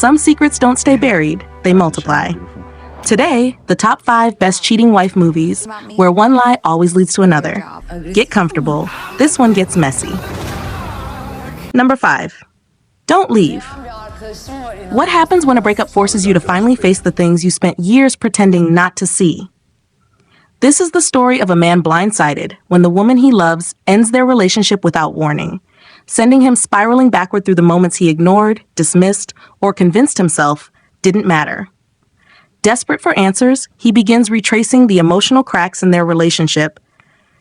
some secrets don't stay buried, they multiply. Today, the top 5 best cheating wife movies, where one lie always leads to another. Get comfortable. This one gets messy. Number 5. Don't leave. What happens when a breakup forces you to finally face the things you spent years pretending not to see? This is the story of a man blindsided when the woman he loves ends their relationship without warning, sending him spiraling backward through the moments he ignored, dismissed, or convinced himself didn't matter. Desperate for answers, he begins retracing the emotional cracks in their relationship,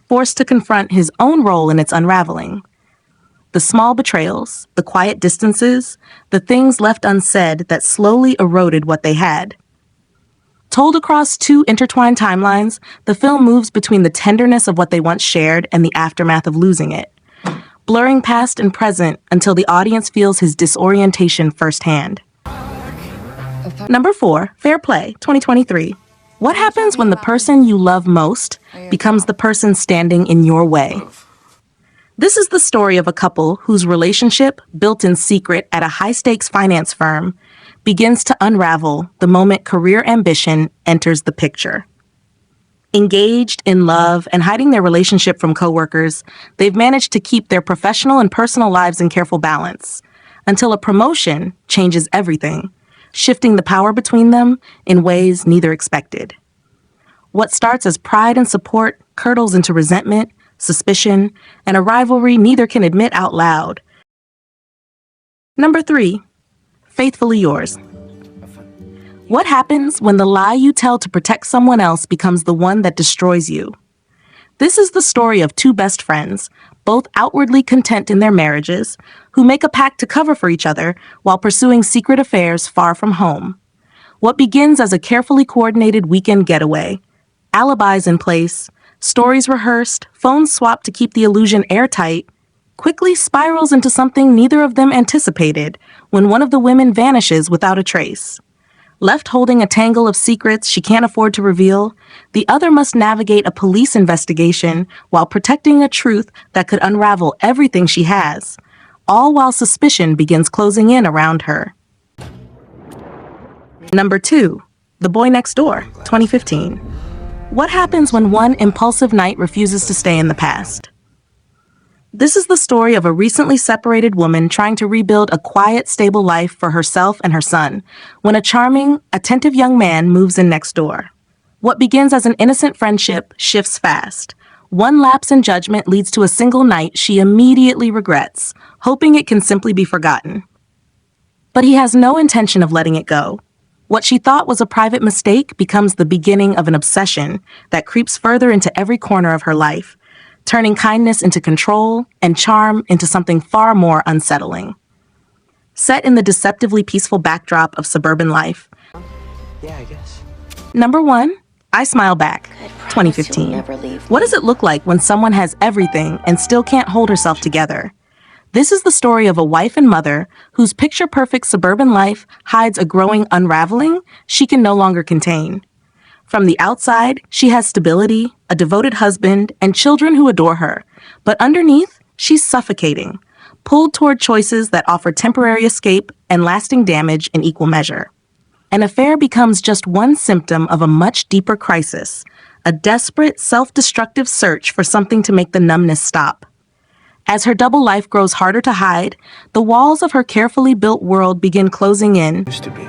forced to confront his own role in its unraveling. The small betrayals, the quiet distances, the things left unsaid that slowly eroded what they had. Told across 2 intertwined timelines, the film moves between the tenderness of what they once shared and the aftermath of losing it, blurring past and present until the audience feels his disorientation firsthand. Number 4, Fair Play, 2023. What happens when the person you love most becomes the person standing in your way? This is the story of a couple whose relationship, built in secret at a high-stakes finance firm, begins to unravel the moment career ambition enters the picture. Engaged, in love, and hiding their relationship from coworkers, they've managed to keep their professional and personal lives in careful balance, until a promotion changes everything, shifting the power between them in ways neither expected. What starts as pride and support curdles into resentment, suspicion, and a rivalry neither can admit out loud. Number 3, Faithfully Yours. What happens when the lie you tell to protect someone else becomes the one that destroys you? This is the story of 2 best friends, both outwardly content in their marriages, who make a pact to cover for each other while pursuing secret affairs far from home. What begins as a carefully coordinated weekend getaway, alibis in place, stories rehearsed, phones swapped to keep the illusion airtight, quickly spirals into something neither of them anticipated when one of the women vanishes without a trace. Left holding a tangle of secrets she can't afford to reveal, the other must navigate a police investigation while protecting a truth that could unravel everything she has, all while suspicion begins closing in around her. Number 2, The Boy Next Door, 2015. What happens when one impulsive night refuses to stay in the past? This is the story of a recently separated woman trying to rebuild a quiet, stable life for herself and her son, when a charming, attentive young man moves in next door. What begins as an innocent friendship shifts fast. One lapse in judgment leads to a single night she immediately regrets, hoping it can simply be forgotten. But he has no intention of letting it go. What she thought was a private mistake becomes the beginning of an obsession that creeps further into every corner of her life, turning kindness into control and charm into something far more unsettling. Set in the deceptively peaceful backdrop of suburban life. Yeah, I guess. Number 1, I Smile Back, 2015. What does it look like when someone has everything and still can't hold herself together? This is the story of a wife and mother whose picture-perfect suburban life hides a growing unraveling she can no longer contain. From the outside, she has stability, a devoted husband, and children who adore her. But underneath, she's suffocating, pulled toward choices that offer temporary escape and lasting damage in equal measure. An affair becomes just one symptom of a much deeper crisis, a desperate, self-destructive search for something to make the numbness stop. As her double life grows harder to hide, the walls of her carefully built world begin closing in. Used to be.